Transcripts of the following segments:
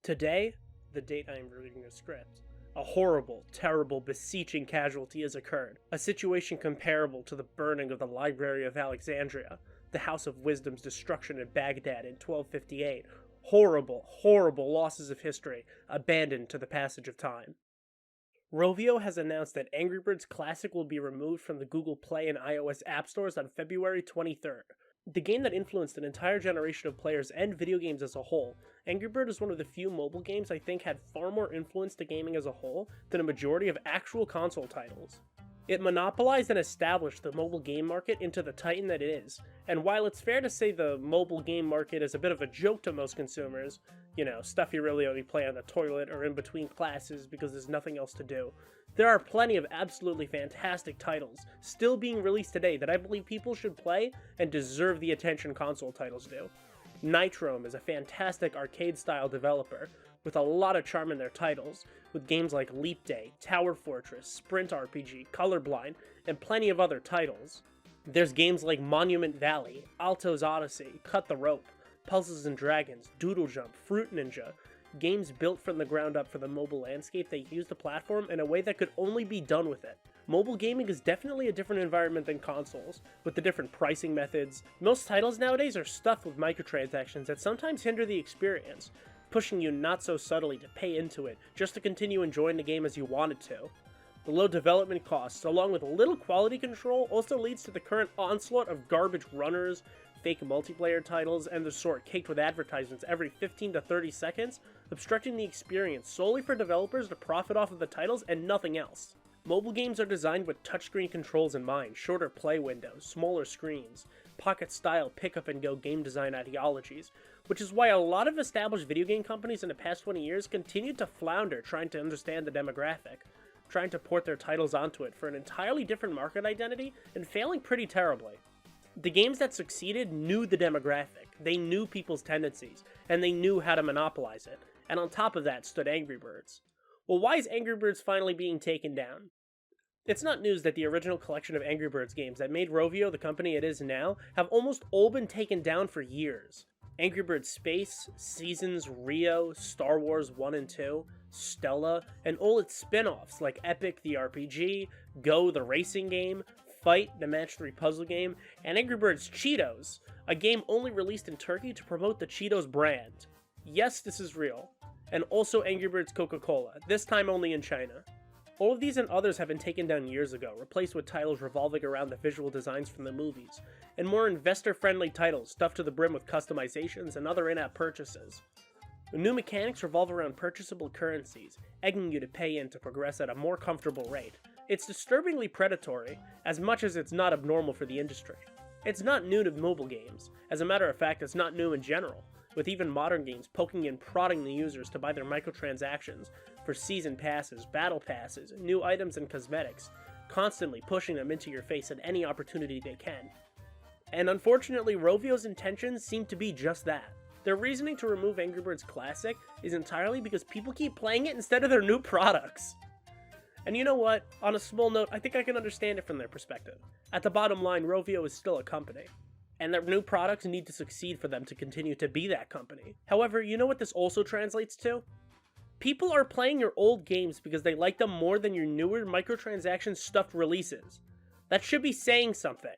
Today, the date I am reading the script, a horrible, terrible, beseeching casualty has occurred, a situation comparable to the burning of the Library of Alexandria, the House of Wisdom's destruction in Baghdad in 1258. Horrible, horrible losses of history, abandoned to the passage of time. Rovio has announced that Angry Birds Classic will be removed from the Google Play and iOS app stores on February 23rd. The game that influenced an entire generation of players and video games as a whole, Angry Bird is one of the few mobile games I think had far more influence to gaming as a whole than a majority of actual console titles. It monopolized and established the mobile game market into the titan that it is, and while it's fair to say the mobile game market is a bit of a joke to most consumers, stuff you really only play on the toilet or in between classes because there's nothing else to do, there are plenty of absolutely fantastic titles still being released today that I believe people should play and deserve the attention console titles do. Nitrome is a fantastic arcade-style developer with a lot of charm in their titles, with games like Leap Day, Tower Fortress, Sprint RPG, Colorblind, and plenty of other titles. There's games like Monument Valley, Alto's Odyssey, Cut the Rope, Puzzles and Dragons, Doodle Jump, Fruit Ninja, games built from the ground up for the mobile landscape that use the platform in a way that could only be done with it. Mobile gaming is definitely a different environment than consoles, with the different pricing methods. Most titles nowadays are stuffed with microtransactions that sometimes hinder the experience, pushing you not so subtly to pay into it just to continue enjoying the game as you wanted to. The low development costs, along with little quality control, also leads to the current onslaught of garbage runners, fake multiplayer titles, and the sort caked with advertisements every 15 to 30 seconds, obstructing the experience solely for developers to profit off of the titles and nothing else. Mobile games are designed with touchscreen controls in mind, shorter play windows, smaller screens, pocket-style pick-up-and-go game design ideologies, which is why a lot of established video game companies in the past 20 years continued to flounder trying to understand the demographic, trying to port their titles onto it for an entirely different market identity, and failing pretty terribly. The games that succeeded knew the demographic, they knew people's tendencies, and they knew how to monopolize it, and on top of that stood Angry Birds. Well, why is Angry Birds finally being taken down? It's not news that the original collection of Angry Birds games that made Rovio the company it is now have almost all been taken down for years. Angry Birds Space, Seasons, Rio, Star Wars 1 and 2, Stella, and all its spin-offs like Epic the RPG, Go the racing game, Fight the Match 3 puzzle game, and Angry Birds Cheetos, a game only released in Turkey to promote the Cheetos brand. Yes, this is real. And also Angry Birds Coca-Cola, this time only in China. All of these and others have been taken down years ago, replaced with titles revolving around the visual designs from the movies, and more investor-friendly titles stuffed to the brim with customizations and other in-app purchases. The new mechanics revolve around purchasable currencies, egging you to pay in to progress at a more comfortable rate. It's disturbingly predatory, as much as it's not abnormal for the industry. It's not new to mobile games. As a matter of fact, it's not new in general, with even modern games poking and prodding the users to buy their microtransactions for season passes, battle passes, new items and cosmetics, constantly pushing them into your face at any opportunity they can. And unfortunately, Rovio's intentions seem to be just that. Their reasoning to remove Angry Birds Classic is entirely because people keep playing it instead of their new products. And you know what? On a small note, I think I can understand it from their perspective. At the bottom line, Rovio is still a company, and their new products need to succeed for them to continue to be that company. However, you know what this also translates to? People are playing your old games because they like them more than your newer microtransaction stuffed releases. That should be saying something.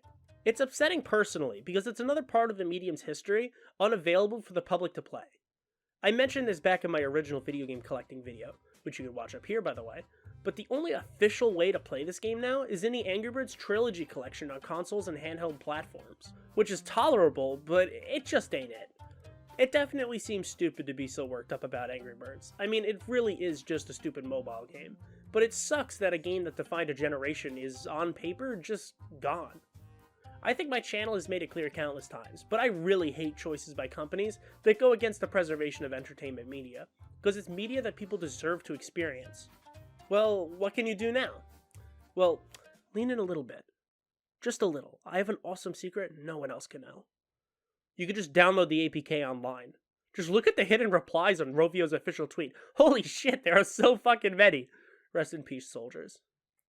It's upsetting personally because it's another part of the medium's history unavailable for the public to play. I mentioned this back in my original video game collecting video, which you can watch up here by the way, but the only official way to play this game now is in the Angry Birds Trilogy collection on consoles and handheld platforms, which is tolerable, but it just ain't it. It definitely seems stupid to be so worked up about Angry Birds. I mean, it really is just a stupid mobile game, but it sucks that a game that defined a generation is, on paper, just gone. I think my channel has made it clear countless times, but I really hate choices by companies that go against the preservation of entertainment media, because it's media that people deserve to experience. Well, what can you do now? Well, lean in a little bit. Just a little. I have an awesome secret no one else can know. You can just download the APK online. Just look at the hidden replies on Rovio's official tweet. Holy shit, there are so fucking many. Rest in peace, soldiers.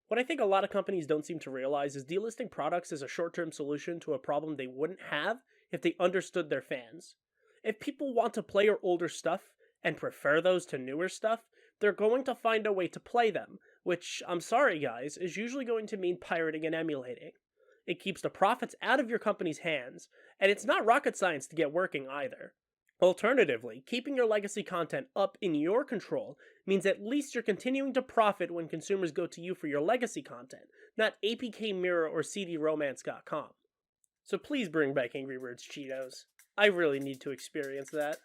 What I think a lot of companies don't seem to realize is delisting products is a short-term solution to a problem they wouldn't have if they understood their fans. If people want to play your older stuff, and prefer those to newer stuff, they're going to find a way to play them, which, I'm sorry guys, is usually going to mean pirating and emulating. It keeps the profits out of your company's hands, and it's not rocket science to get working either. Alternatively, keeping your legacy content up in your control means at least you're continuing to profit when consumers go to you for your legacy content, not APKMirror or CDRomance.com. So please bring back Angry Birds Cheetos. I really need to experience that.